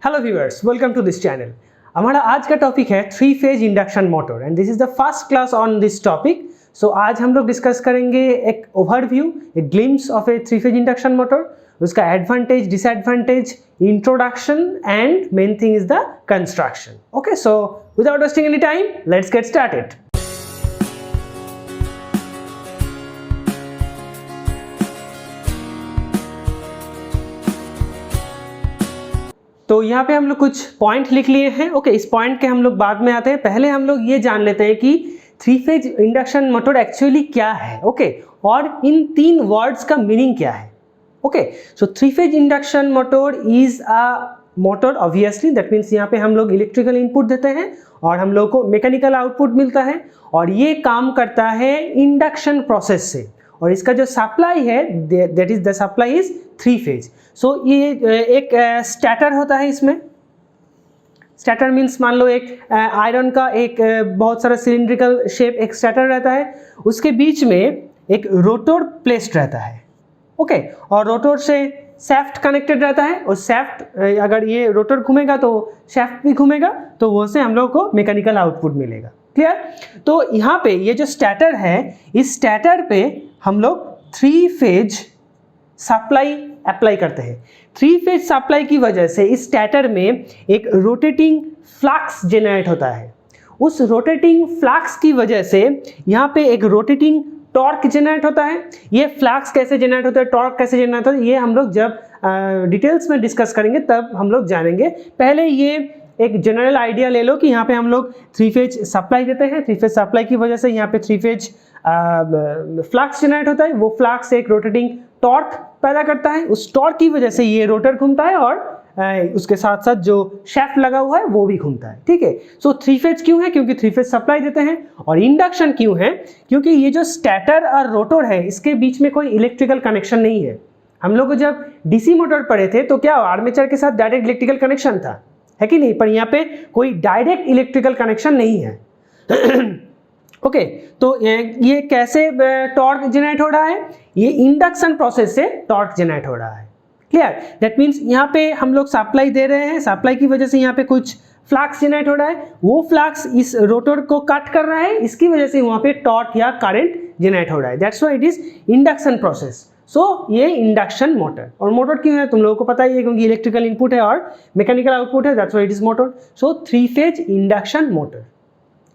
Hello viewers, welcome to this channel. हमारा आज का टॉपिक है three phase induction motor and this is the first class on this topic. So आज हम लोग डिस्कस करेंगे एक ओवरव्यू, एक glimpse of a three phase induction motor, उसका advantage, disadvantage, introduction and main thing is the construction. Okay, so without wasting any time, let's get started. तो यहाँ पे हम लोग कुछ पॉइंट लिख लिए हैं। ओके, इस पॉइंट के हम लोग बाद में आते हैं। पहले हम लोग ये जान लेते हैं कि three phase induction motor actually क्या है। ओके, और इन तीन वर्ड्स का मीनिंग क्या है। Okay, so three phase induction motor is a motor obviously, that means यहाँ पे हम लोग इलेक्ट्रिकल इनपुट देते हैं और हम लोग को मैकेनिकल आउटपुट मिलता है और ये काम करता है इंडक्शन प्रोसेस से। और इसका जो सप्लाई है, that is the supply is three phase. So ये एक स्टार्टर होता है। इसमें स्टार्टर मीन्स मान लो एक आयरन का एक बहुत सारा सिलिंड्रिकल शेप एक स्टार्टर रहता है, उसके बीच में एक रोटर प्लेस्ड रहता है। ओके, और रोटर से शाफ्ट कनेक्टेड रहता है और शाफ्ट, अगर ये रोटर घूमेगा तो शाफ्ट भी घूमेगा, तो वो से हम लोग को मैकेनिकल आउटपुट मिलेगा। क्लियर? तो यहाँ पे ये जो स्टार्टर है, इस स्टार्टर पे हम लोग थ्री फेज सप्लाई अप्लाई करते हैं। थ्री फेज सप्लाई की वजह से इस स्टार्टर में एक रोटेटिंग फ्लक्स जनरेट होता है। उस रोटेटिंग फ्लक्स की वजह से यहाँ पे एक रोटेटिंग टॉर्क जनरेट होता है। ये फ्लक्स कैसे जनरेट होता है, टॉर्क कैसे जनरेट होता है, ये हम लोग जब डिटेल्स में डिस्कस करेंगे तब हम लोग जानेंगे। पहले ये एक जनरल आइडिया ले लो कि यहाँ पे हम लोग थ्री फेज सप्लाई देते हैं। थ्री फेज सप्लाई की वजह से यहाँ पे थ्री फेज फ्लक्स जनरेट होता है। वो फ्लक्स एक रोटेटिंग टॉर्क पैदा करता है। उस टॉर्क की वजह से ये रोटर घूमता है और उसके साथ साथ जो शाफ्ट लगा हुआ है वो भी घूमता है। ठीक है, सो थ्री फेज क्यों है? क्योंकि थ्री फेज सप्लाई देते हैं। और इंडक्शन क्यों है? क्योंकि ये जो स्टार्टर और रोटर है, इसके बीच में कोई इलेक्ट्रिकल कनेक्शन नहीं है। हम लोग जब डीसी मोटर पढ़े थे तो क्या आर्मेचर के साथ डायरेक्ट इलेक्ट्रिकल कनेक्शन था, है कि नहीं? पर यहाँ पे कोई डायरेक्ट इलेक्ट्रिकल कनेक्शन नहीं है। ओके, तो ये कैसे टॉर्क जनरेट हो रहा है? ये इंडक्शन प्रोसेस से टॉर्क जनरेट हो रहा है। क्लियर? दैट मीन्स यहाँ पे हम लोग सप्लाई दे रहे हैं, सप्लाई की वजह से यहाँ पे कुछ फ्लक्स जनरेट हो रहा है, वो फ्लक्स इस रोटर को कट कर रहा है, इसकी वजह से वहाँ पे टॉर्क या करंट जनरेट हो रहा है। That's why it is induction process. So ये इंडक्शन मोटर। और मोटर क्यों है तुम लोगों को पता ही है, क्योंकि इलेक्ट्रिकल इनपुट है और मैकेनिकल आउटपुट है, that's why it is motor. So three phase induction motor.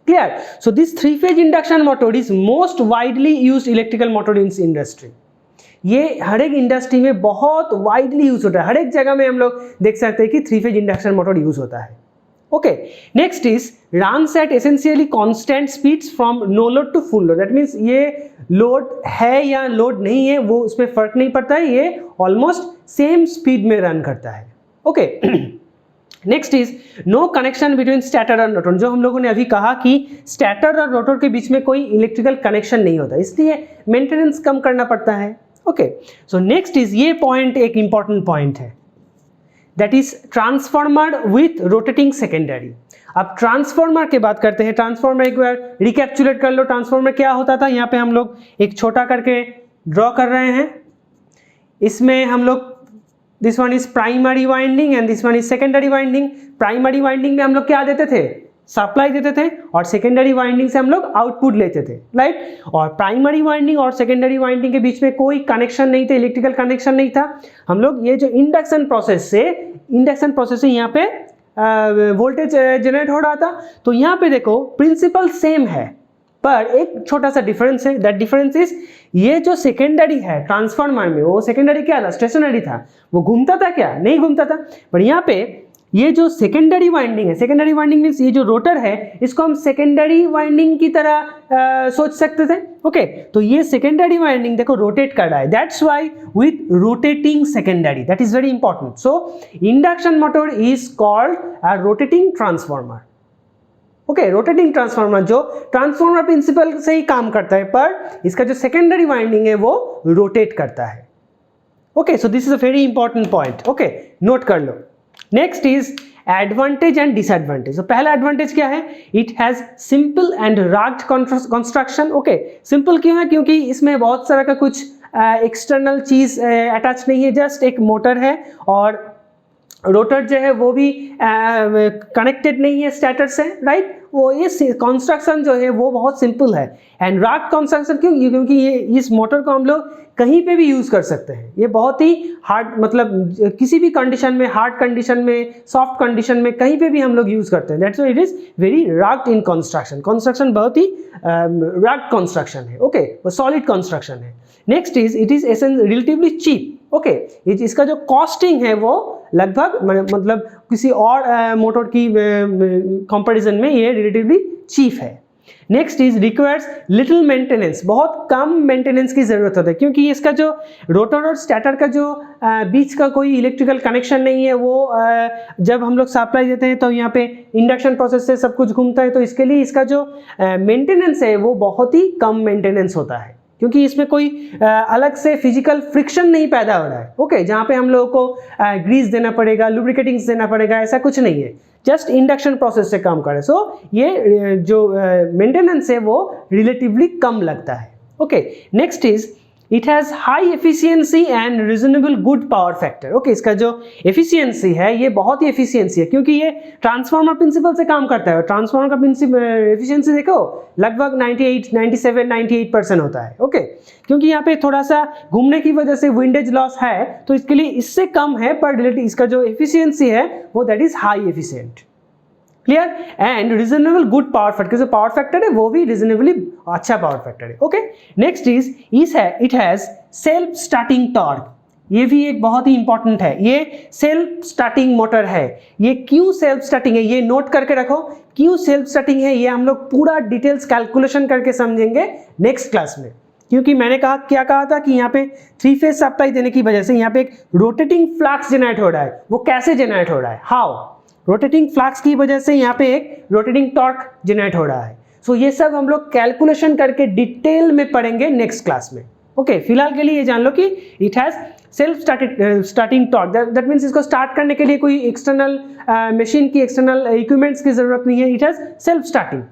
Clear? So this three phase induction motor is most widely used electrical motor in industry. ये हर एक इंडस्ट्री में बहुत वाइडली यूज होता है। हर एक जगह में हम लोग देख सकते हैं कि three phase induction motor use होता है। Okay, next is runs at essentially constant speeds from no load to full load. That means ये लोड है या लोड नहीं है वो उसमें फर्क नहीं पड़ता है, ये ऑलमोस्ट सेम स्पीड में रन करता है। Okay, next is no connection between starter और रोटर। जो हम लोगों ने अभी कहा कि स्टार्टर और रोटर के बीच में कोई इलेक्ट्रिकल कनेक्शन नहीं होता, इसलिए मेंटेनेंस कम करना पड़ता है। ओके, सो नेक्स्ट इज, ये पॉइंट एक इंपॉर्टेंट पॉइंट है, that is transformer with rotating secondary. अब ट्रांसफॉर्मर की बात करते हैं। ट्रांसफॉर्मर एक बार रिकैप्चुलेट कर लो, ट्रांसफॉर्मर क्या होता था। यहाँ पे हम लोग एक छोटा करके ड्रॉ कर रहे हैं। इसमें हम लोग this one is primary winding and this one is secondary winding. Primary winding में हम लोग क्या देते थे? सप्लाई देते थे, और सेकेंडरी वाइंडिंग से हम लोग आउटपुट लेते थे, राइट? और प्राइमरी वाइंडिंग और सेकेंडरी वाइंडिंग के बीच में कोई कनेक्शन नहीं था, इलेक्ट्रिकल कनेक्शन नहीं था। हम लोग ये जो इंडक्शन प्रोसेस से यहाँ पे वोल्टेज जनरेट हो रहा था। तो यहाँ पे देखो प्रिंसिपल सेम है, पर एक छोटा सा डिफरेंस है। दैट डिफरेंस इज, ये जो सेकेंडरी है ट्रांसफार्मर में, वो सेकेंडरी क्या था? स्टेशनरी था। वो घूमता था क्या? नहीं घूमता था। पर यहाँ पे ये जो सेकेंडरी वाइंडिंग है, सेकेंडरी वाइंडिंग मीन्स ये जो रोटर है, इसको हम सेकेंडरी वाइंडिंग की तरह सोच सकते थे। ओके, तो ये सेकेंडरी वाइंडिंग देखो रोटेट कर रहा है, that's why with rotating secondary, that is very important. So induction motor is called a rotating transformer. Okay, rotating transformer जो ट्रांसफार्मर प्रिंसिपल से ही काम करता है, पर इसका जो सेकेंडरी वाइंडिंग है वो रोटेट करता है। Okay, so this is a very important point. Okay, note कर लो। Next is advantage and disadvantage. तो पहला एडवांटेज क्या है? It has simple and rugged construction. Okay, simple क्यों है? क्योंकि इसमें बहुत सारा का कुछ एक्सटर्नल चीज अटैच नहीं है, जस्ट एक मोटर है और रोटर जो है वो भी कनेक्टेड नहीं है स्टेटर से, राइट। वो ये कंस्ट्रक्शन जो है वो बहुत सिंपल है। एंड रॉड कंस्ट्रक्शन क्यों? क्योंकि ये इस मोटर को हम लोग कहीं पे भी यूज़ कर सकते हैं। ये बहुत ही हार्ड, मतलब किसी भी कंडीशन में, हार्ड कंडीशन में, सॉफ्ट कंडीशन में, कहीं पे भी हम लोग यूज़ करते हैं। That's why it is very rod in construction. Construction बहुत ही रॉड कंस्ट्रक्शन है, ओके, वो सॉलिड कंस्ट्रक्शन है। Next is it is relatively cheap, okay. इसका जो कॉस्टिंग है वो लगभग मतलब किसी और मोटर की कंपैरिजन में ये रिलेटिवली चीप है। Next is requires little maintenance, बहुत कम मेंटेनेंस की ज़रूरत होता है, क्योंकि इसका जो रोटर और स्टेटर का जो बीच का कोई इलेक्ट्रिकल कनेक्शन नहीं है। वो जब हम लोग सप्लाई देते हैं तो यहाँ पे इंडक्शन प्रोसेस से सब कुछ घूमता है, तो इसके लिए इसका जो मेंटेनेंस है वो बहुत ही कम मेंटेनेंस होता है, क्योंकि इसमें कोई अलग से फिजिकल फ्रिक्शन नहीं पैदा हो रहा है, ओके। जहाँ पे हम लोगों को ग्रीस देना पड़ेगा, लुब्रिकेटिंग्स देना पड़ेगा, ऐसा कुछ नहीं है। जस्ट इंडक्शन प्रोसेस से काम करे। सो ये जो मेंटेनेंस है वो रिलेटिवली कम लगता है, okay. Next is it has high efficiency and reasonable good power factor, okay. इसका जो एफिशिएंसी है ये बहुत ही एफिशिएंसी है, क्योंकि ये ट्रांसफार्मर प्रिंसिपल से काम करता है। ट्रांसफार्मर का एफिशिएंसी देखो लगभग 98, 97, 98% होता है, ओके। क्योंकि यहाँ पे थोड़ा सा घूमने की वजह से विंडेज लॉस है, तो इसके लिए इससे कम है, पर रिलेटिव इसका जो एफिशिएंसी है वो that is high efficient, clear. And reasonable good power factor, जो पावर फैक्टर है वो भी रीजनेबली अच्छा पावर फैक्टर है, okay. Next is it has self starting torque, ये भी एक बहुत ही इंपॉर्टेंट है। ये सेल्फ स्टार्टिंग मोटर है। ये क्यों सेल्फ स्टार्टिंग है ये नोट करके रखो, क्यों सेल्फ स्टार्टिंग है ये हम लोग पूरा डिटेल्स कैलकुलेशन करके समझेंगे नेक्स्ट क्लास में। क्योंकि मैंने क्या कहा था कि यहाँ पे 3 फेज सप्लाई देने की वजह से यहाँ पे एक रोटेटिंग फ्लक्स जनरेट हो रहा है। वो कैसे जनरेट हो रहा है, हाउ? रोटेटिंग फ्लक्स की वजह से यहाँ पे एक रोटेटिंग टॉर्क जनरेट हो रहा है। सो ये सब हम लोग कैलकुलेशन करके डिटेल में पढ़ेंगे नेक्स्ट क्लास में, ओके। फिलहाल के लिए ये जान लो कि it has self starting torque, that means इसको स्टार्ट करने के लिए कोई एक्सटर्नल मशीन की, एक्सटर्नल इक्विपमेंट्स की जरूरत नहीं है। It has self starting,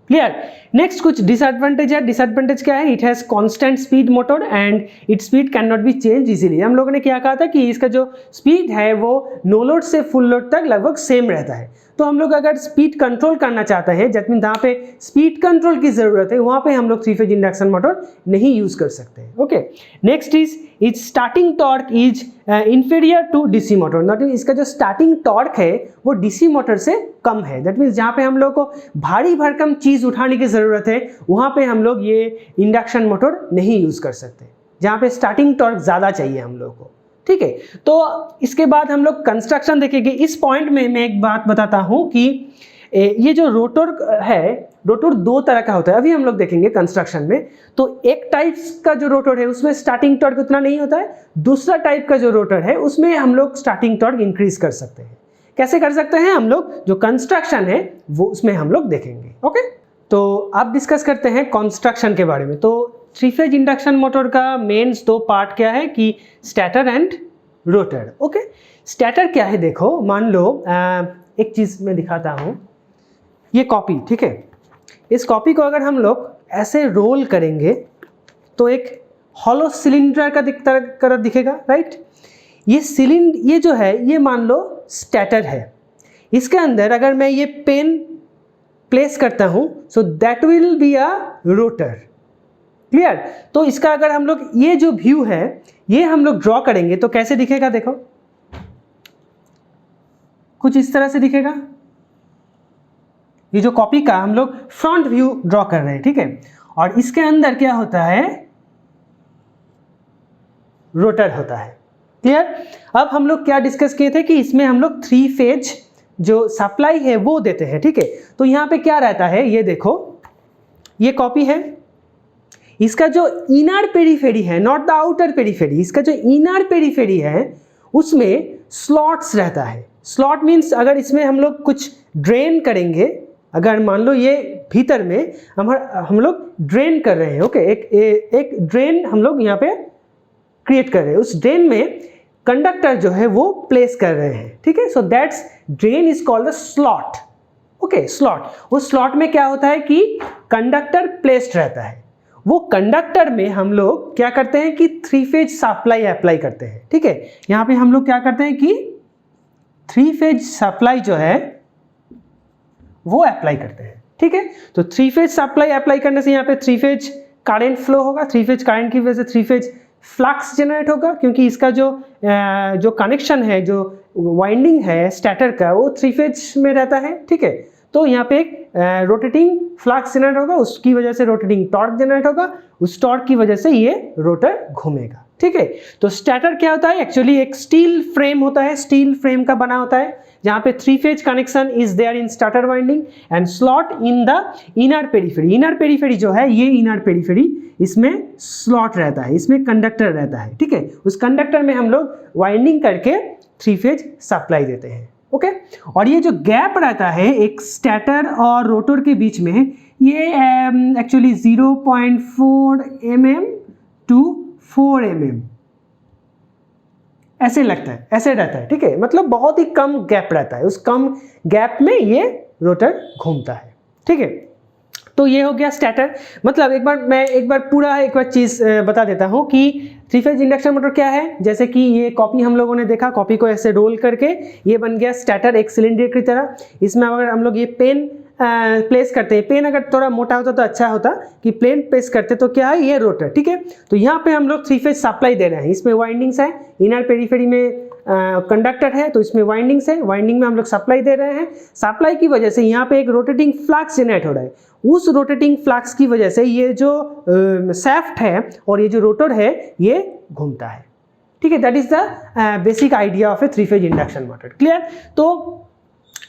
clear. Next कुछ डिसएडवांटेज है। डिसएडवांटेज क्या है? It has constant speed motor and its speed can not be change easily. हम लोगों ने क्या कहा था कि इसका जो स्पीड है वो नो लोड से फुल लोड तक लगभग सेम रहता है। तो हम लोग अगर स्पीड कंट्रोल करना चाहते हैं, जैसे जहाँ पे स्पीड कंट्रोल की जरूरत है वहाँ पे हम लोग 3 फेज इंडक्शन मोटर नहीं यूज कर सकते, okay. Next is it's starting torque is inferior to DC motor, that mean इसका जो स्टार्टिंग टॉर्क है वो डीसी मोटर से कम है। दैट मीन्स जहाँ पे हम लोग को भारी भरकम चीज उठाने की जरूरत है वहाँ पे हम लोग ये इंडक्शन मोटर नहीं यूज कर सकते, जहाँ पे स्टार्टिंग टॉर्क ज़्यादा चाहिए हम लोग को, ठीक है। तो इसके बाद हम लोग कंस्ट्रक्शन देखेंगे। इस पॉइंट में मैं एक बात बताता हूँ कि ये जो रोटर है, रोटर 2 तरह का होता है, अभी हम लोग देखेंगे कंस्ट्रक्शन में। तो एक टाइप का जो रोटर है उसमें स्टार्टिंग टॉर्क उतना नहीं होता है। दूसरा टाइप का जो रोटर है उसमें हम लोग स्टार्टिंग टॉर्क इंक्रीज कर सकते हैं। कैसे कर सकते हैं हम लोग? जो कंस्ट्रक्शन है वो उसमें हम लोग देखेंगे, ओके। तो अब डिस्कस करते हैं कंस्ट्रक्शन के बारे में। तो 3 फेज इंडक्शन मोटर का मेन्स 2 पार्ट क्या है कि stator and rotor, okay. Stator क्या है? देखो मान लो एक चीज मैं दिखाता हूँ, ये कॉपी, ठीक है। इस कॉपी को अगर हम लोग ऐसे रोल करेंगे तो एक हॉलो सिलेंडर का तरह दिखेगा, राइट। ये जो है ये मान लो स्टेटर है। इसके अंदर अगर मैं ये पेन प्लेस करता हूं so that will be a rotor, clear. तो इसका अगर हम लोग ये जो व्यू है ये हम लोग ड्रॉ करेंगे तो कैसे दिखेगा? देखो कुछ इस तरह से दिखेगा। ये जो कॉपी का हम लोग फ्रंट व्यू ड्रॉ कर रहे हैं, ठीक है। और इसके अंदर क्या होता है? रोटर होता है, क्लियर। अब हम लोग क्या डिस्कस किए थे कि इसमें हम लोग 3 फेज जो सप्लाई है वो देते हैं, ठीक है। तो यहाँ पे क्या रहता है ये देखो, ये कॉपी है। इसका जो इनर पेरीफेरी है, नॉट द आउटर पेरीफेरी, इसका जो इनर पेरीफेरी है उसमें स्लॉट्स रहता है। स्लॉट मीन्स अगर इसमें हम लोग कुछ ड्रेन करेंगे, अगर मान लो ये भीतर में हम लोग ड्रेन कर रहे हैं, ओके। एक ड्रेन हम लोग यहाँ पे क्रिएट कर रहे हैं, उस ड्रेन में कंडक्टर जो है वो प्लेस कर रहे हैं, ठीक है। So that's drain is called the slot, okay. Slot, उस स्लॉट में क्या होता है कि कंडक्टर प्लेस्ड रहता है। वो कंडक्टर में हम लोग क्या करते हैं कि 3 फेज सप्लाई अप्लाई करते हैं, ठीक है। यहाँ पे हम लोग क्या करते हैं कि थ्री फेज सप्लाई जो है वो अप्लाई करते हैं, ठीक है। तो थ्री फेज सप्लाई अप्लाई करने से यहाँ पे थ्री फेज करंट फ्लो होगा, थ्री फेज करंट की वजह से थ्री फेज फ्लक्स जनरेट होगा, क्योंकि इसका जो कनेक्शन है, जो वाइंडिंग है स्टेटर का, वो थ्री फेज में रहता है, ठीक है। तो यहाँ पे एक रोटेटिंग फ्लक्स जनरेट होगा, उसकी वजह से रोटेटिंग टॉर्क जनरेट होगा, उस टॉर्क की वजह से ये रोटर घूमेगा, ठीक है। तो स्टेटर क्या होता है, एक्चुअली एक स्टील फ्रेम होता है, स्टील फ्रेम का बना होता है, जहाँ पे three phase connection is there in starter winding and slot in the inner periphery. Inner periphery जो है, ये इनर पेरिफेरी, इसमें स्लॉट रहता है, इसमें कंडक्टर रहता है, ठीक है। उस कंडक्टर में हम लोग वाइंडिंग करके थ्री फेज सप्लाई देते हैं, ओके। और ये जो गैप रहता है एक स्टेटर और रोटर के बीच में, ये एक्चुअली 0.4 mm टू 4 mm ऐसे लगता है, ऐसे रहता है, ठीक है। मतलब बहुत ही कम गैप रहता है, उस कम गैप में ये रोटर घूमता है, ठीक है। तो ये हो गया स्टेटर। मतलब एक बार चीज़ बता देता हूँ कि थ्री फेज इंडक्शन मोटर क्या है। जैसे कि ये कॉपी हम लोगों ने देखा, कॉपी को ऐसे रोल करके ये बन गया स्टेटर, एक सिलेंडर की तरह। इसमें अगर हम लोग ये पेन प्लेस करते हैं, पेन अगर थोड़ा मोटा होता तो अच्छा होता कि प्लेन प्लेस करते, तो क्या है, ये रोटर, ठीक है। तो यहाँ पे हम लोग थ्री फेज सप्लाई दे रहे हैं, इसमें वाइंडिंग्स है, इनर पेरिफेरी में कंडक्टर है, तो इसमें वाइंडिंग्स है, वाइंडिंग में हम लोग सप्लाई दे रहे हैं। सप्लाई की वजह से यहाँ पे एक रोटेटिंग फ्लक्स जनरेट हो रहा है, उस रोटेटिंग फ्लक्स की वजह से ये जो सैफ्ट है और ये जो रोटर है ये घूमता है, ठीक है। That is the basic idea of a three phase induction motor, clear. तो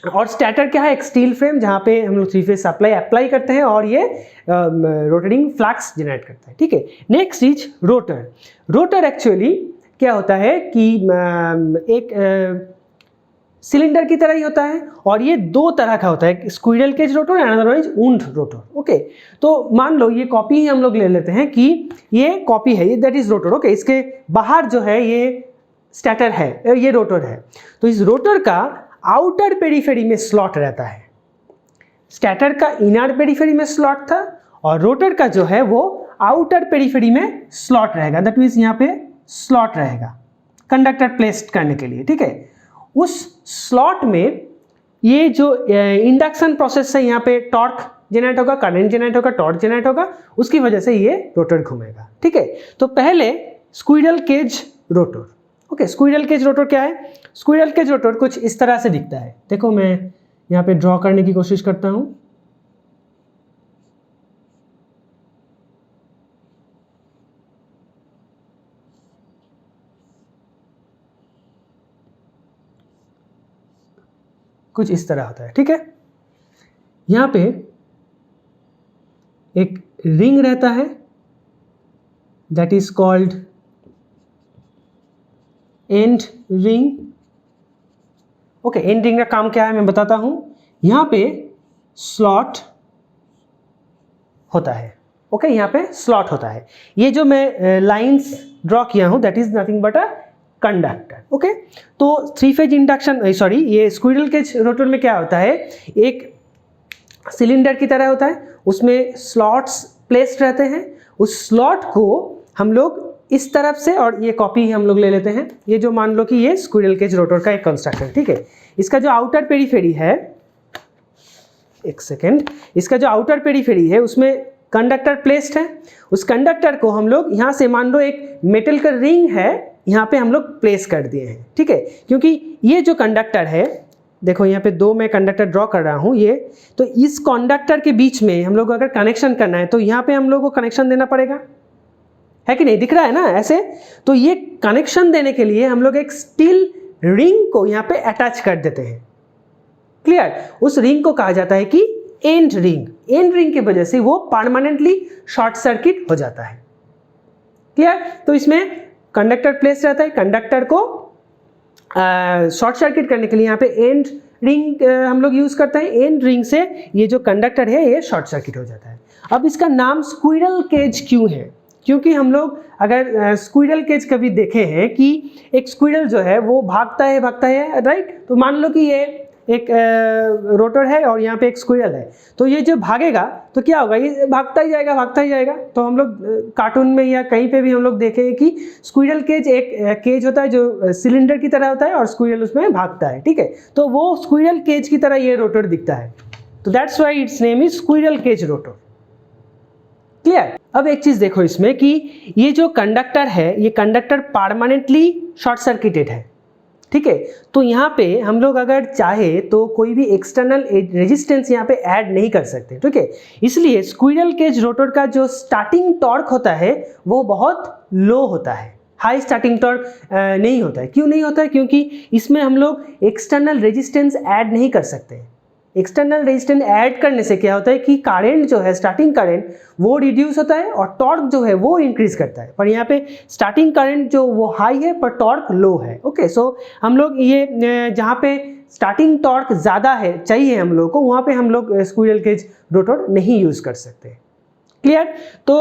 और स्टेटर क्या है, एक स्टील फ्रेम जहाँ पे हम लोग थ्री फेज सप्लाई अप्लाई करते हैं और ये रोटेटिंग फ्लक्स जनरेट करता है, ठीक है। Next is rotor. Rotor actually क्या होता है कि एक सिलेंडर की तरह ही होता है, और ये दो तरह का होता है, squirrel cage rotor and other is wound rotor, okay. तो मान लो ये कॉपी ही हम लोग ले लेते हैं कि ये कॉपी है, ये दैट इज रोटर, ओके। इसके बाहर जो है ये स्टेटर है, ये रोटर है। तो इस रोटर का आउटर पेरिफेरी में स्लॉट रहता है, स्टेटर का इनर पेरिफेरी में स्लॉट था, और रोटर का जो है वो आउटर पेरिफेरी में स्लॉट रहेगा। दैट मीन्स यहाँ पे स्लॉट रहेगा कंडक्टर प्लेस करने के लिए, ठीक है। उस स्लॉट में ये जो इंडक्शन प्रोसेस है, यहाँ पे टॉर्क जनरेट होगा, करंट जनरेट होगा, टॉर्क जनरेट होगा, उसकी वजह से ये रोटर घूमेगा, ठीक है। तो पहले squirrel cage rotor, okay. Squirrel cage rotor क्या है, स्क्विरल केज रोटर कुछ इस तरह से दिखता है। देखो मैं यहाँ पे ड्रॉ करने की कोशिश करता हूँ। कुछ इस तरह होता है, ठीक है। यहाँ पे एक रिंग रहता है, that is called and ring, okay. And ring का काम क्या है मैं बताता हूं। यहाँ पे स्लॉट होता है, ओके। यहाँ पे स्लॉट होता है। ये जो मैं लाइंस ड्रॉ किया हूं, that is nothing but a conductor, okay. तो थ्री फेज इंडक्शन ये स्क्विरल केज रोटर में क्या होता है, एक सिलेंडर की तरह होता है, उसमें स्लॉट्स प्लेस्ड रहते हैं। उस स्लॉट को हम लोग इस तरफ से, और ये कॉपी हम लोग ले लेते हैं, ये जो मान लो कि ये स्क्विरल केज रोटर का एक कंस्ट्रक्शन, ठीक है। इसका जो आउटर पेरिफेरी है, एक सेकेंड, इसका जो आउटर पेरिफेरी है उसमें कंडक्टर प्लेस्ड है। उस कंडक्टर को हम लोग यहाँ से, मान लो एक मेटल का रिंग है, यहाँ पे हम लोग प्लेस कर दिए हैं, ठीक है। क्योंकि ये जो कंडक्टर है, देखो यहाँ पे दो मैं कंडक्टर ड्रॉ कर रहा हूँ, ये तो इस कंडक्टर के बीच में हम लोग अगर कनेक्शन करना है तो यहाँ पे हम लोग को कनेक्शन देना पड़ेगा, है कि नहीं, दिख रहा है ना ऐसे। तो ये कनेक्शन देने के लिए हम लोग एक स्टील रिंग को यहाँ पे अटैच कर देते हैं, क्लियर। उस रिंग को कहा जाता है कि एंड रिंग। एंड रिंग की वजह से वो परमानेंटली शॉर्ट सर्किट हो जाता है, क्लियर। तो इसमें कंडक्टर प्लेस रहता है, कंडक्टर को शॉर्ट सर्किट करने के लिए यहाँ पे एंड रिंग हम लोग यूज करते हैं। एंड रिंग से ये जो कंडक्टर है ये शॉर्ट सर्किट हो जाता है। अब इसका नाम स्क्विरल केज क्यों है, क्योंकि हम लोग अगर स्क्विरल केज कभी देखे हैं कि एक स्क्विरल जो है वो भागता है राइट। तो मान लो कि ये एक रोटर है और यहाँ पे एक स्क्विरल है, तो ये जो भागेगा तो क्या होगा, ये भागता ही जाएगा। तो हम लोग कार्टून में या कहीं पे भी हम लोग देखें कि स्क्विरल केज एक केज होता है जो सिलेंडर की तरह होता है और स्क्विरल उसमें भागता है, ठीक है। तो वो स्क्विरल केज की तरह ये रोटर दिखता है, तो that's why its name is squirrel cage rotor. Clear. अब एक चीज देखो इसमें कि ये जो कंडक्टर है, ये कंडक्टर परमानेंटली शॉर्ट सर्किटेड है, ठीक है। तो यहाँ पे हम लोग अगर चाहे तो कोई भी एक्सटर्नल रेजिस्टेंस यहाँ पे ऐड नहीं कर सकते, ठीक है। इसलिए स्क्विरल केज रोटर का जो स्टार्टिंग टॉर्क होता है वो बहुत लो होता है, हाई स्टार्टिंग टॉर्क नहीं होता है। क्यों नहीं होता है? क्योंकि इसमें हम लोग एक्सटर्नल रेजिस्टेंस ऐड नहीं कर सकते। एक्सटर्नल रेजिस्टेंस ऐड करने से क्या होता है कि करंट जो है, स्टार्टिंग करंट वो रिड्यूस होता है और टॉर्क जो है वो इंक्रीज करता है। पर यहाँ पे स्टार्टिंग करंट जो वो हाई है पर टॉर्क लो है, ओके। सो हम लोग ये जहाँ पे स्टार्टिंग टॉर्क ज़्यादा है चाहिए हम लोग को, वहाँ पे हम लोग स्क्विरल केज रोटर नहीं यूज़ कर सकते। क्लियर। तो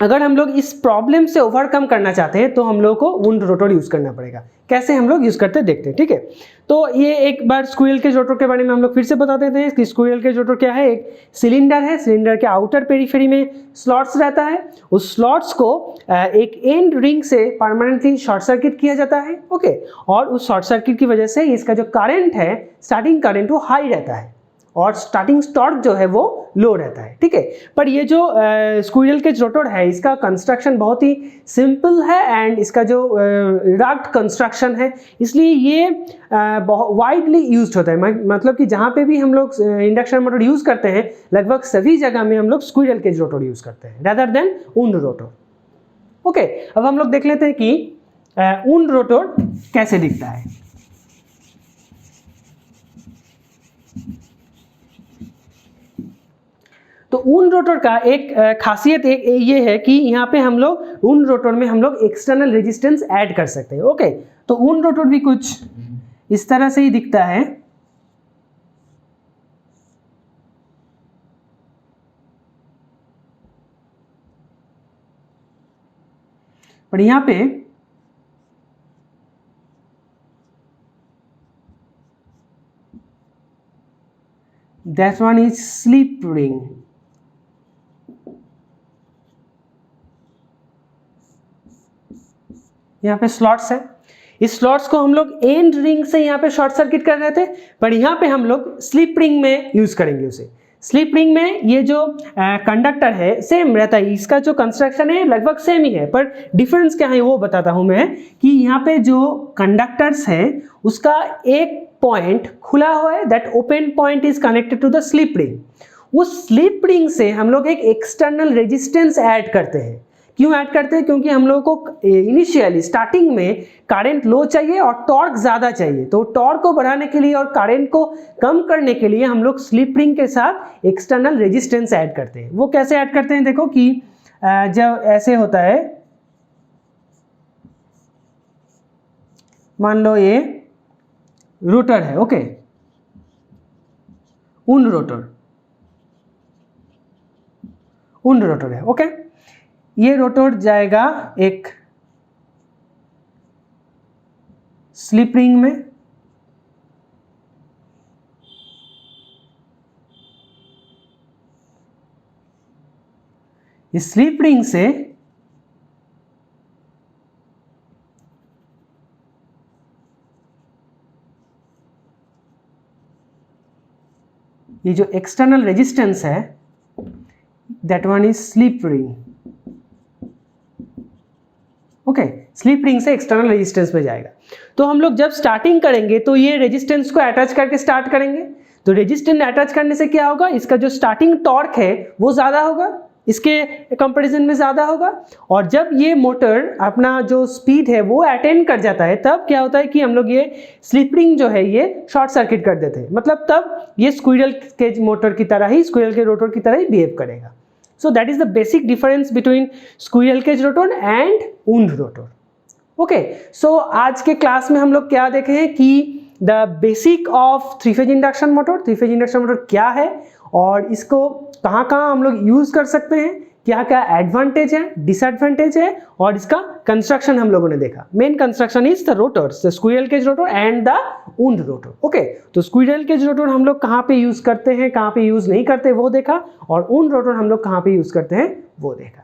अगर हम लोग इस प्रॉब्लम से ओवरकम करना चाहते हैं तो हम लोग को वुंड रोटर यूज़ करना पड़ेगा। कैसे हम लोग यूज़ करते देखते हैं, ठीक है। तो ये एक बार स्क्विरल केज रोटर के बारे में हम लोग फिर से बता देते हैं कि स्क्विरल केज रोटर क्या है। एक सिलेंडर है, सिलेंडर के आउटर पेरीफेरी में स्लॉट्स रहता है, उस स्लॉट्स को एक एंड रिंग से परमानेंटली शॉर्ट सर्किट किया जाता है, ओके। और उस शॉर्ट सर्किट की वजह से इसका जो करंट है, स्टार्टिंग करंट वो हाई रहता है और स्टार्टिंग टॉर्क जो है वो लो रहता है, ठीक है। पर ये जो स्क्विरल केज रोटर है इसका कंस्ट्रक्शन बहुत ही सिंपल है एंड इसका जो रग्ड कंस्ट्रक्शन है, इसलिए ये बहुत वाइडली यूज्ड होता है। मतलब कि जहाँ पे भी हम लोग इंडक्शन मोटर यूज़ करते हैं लगभग सभी जगह में हम लोग स्क्विरल केज रोटर यूज़ करते हैं rather than wound rotor, okay. अब हम लोग देख लेते हैं कि वुंड रोटर कैसे दिखता है। तो वुंड रोटर का एक खासियत एक ये है कि यहाँ पे हम लोग वुंड रोटर में हम लोग एक्सटर्नल रेजिस्टेंस ऐड कर सकते हैं, ओके। तो वुंड रोटर भी कुछ इस तरह से ही दिखता है। पर यहाँ पे that one is slip ring, यहाँ पे स्लॉट्स है। इस स्लॉट्स को हम लोग एंड रिंग से यहाँ पे शॉर्ट सर्किट कर रहे थे, पर यहाँ पे हम लोग स्लिप रिंग में यूज करेंगे उसे। स्लिप रिंग में ये जो कंडक्टर है सेम रहता है, इसका जो कंस्ट्रक्शन है लगभग सेम ही है, पर डिफरेंस क्या है वो बताता हूँ मैं कि यहाँ पे जो कंडक्टर्स है उसका एक पॉइंट खुला हुआ है, that open point is connected to the slip ring. उस स्लिप रिंग से हम लोग एक एक्सटर्नल रेजिस्टेंस ऐड करते हैं। क्यों ऐड करते हैं? क्योंकि हम लोगों को इनिशियली स्टार्टिंग में करंट लो चाहिए और टॉर्क ज़्यादा चाहिए, तो टॉर्क को बढ़ाने के लिए और करंट को कम करने के लिए हम लोग स्लिप रिंग के साथ एक्सटर्नल रेजिस्टेंस ऐड करते हैं। वो कैसे ऐड करते हैं देखो कि जब ऐसे होता है, मान लो ये रोटर है, ओके, वुंड रोटर है, ओके। ये रोटर जाएगा एक स्लिप रिंग में, इस स्लिप रिंग से ये जो एक्सटर्नल रेजिस्टेंस है that one is slip ring, okay. Slip ring से एक्सटर्नल रेजिस्टेंस में जाएगा। तो हम लोग जब स्टार्टिंग करेंगे तो ये रेजिस्टेंस को अटैच करके स्टार्ट करेंगे, तो रेजिस्टेंस अटैच करने से क्या होगा, इसका जो स्टार्टिंग टॉर्क है वो ज़्यादा होगा, इसके कंपैरिजन में ज़्यादा होगा। और जब ये मोटर अपना जो स्पीड है वो अटेन कर जाता है तब क्या होता है कि हम लोग ये स्लिप रिंग जो है ये शॉर्ट सर्किट कर देते हैं, मतलब तब ये स्क्विरल केज मोटर की तरह ही, स्क्विरल के रोटर की तरह ही बिहेव करेगा। So that is the basic difference between squirrel cage rotor and wound rotor. Okay, so आज के क्लास में हम लोग क्या देखे हैं कि the basic of three phase induction motor, three phase induction motor क्या है और इसको कहाँ कहाँ हम लोग यूज कर सकते हैं, क्या क्या एडवांटेज है, डिसएडवांटेज है, और इसका कंस्ट्रक्शन हम लोगों ने देखा। Main construction is the rotors, the squirrel cage rotor and the wound rotor. Okay, तो स्क्विरल केज रोटर हम लोग कहाँ पे यूज करते हैं, कहाँ पे यूज नहीं करते वो देखा, और वुंड रोटर हम लोग कहाँ पे यूज करते हैं वो देखा।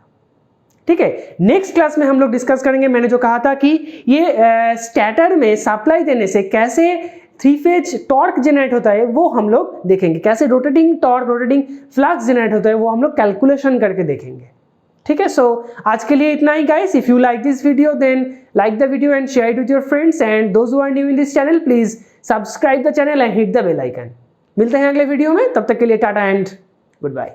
ठीक है, नेक्स्ट क्लास में हम लोग डिस्कस करेंगे, मैंने जो कहा था कि ये स्टैटर में सप्लाई देने से कैसे 3 फेज टॉर्क जनरेट होता है वो हम लोग देखेंगे, कैसे rotating torque, rotating flux generate होता है वो हम लोग कैलकुलेशन करके देखेंगे। ठीक है, सो आज के लिए इतना ही guys. If you like this video then like the video and share it with your friends, and those who are new in this channel please subscribe the channel and hit the bell icon. मिलते हैं अगले video में, तब तक के लिए Tata and good bye.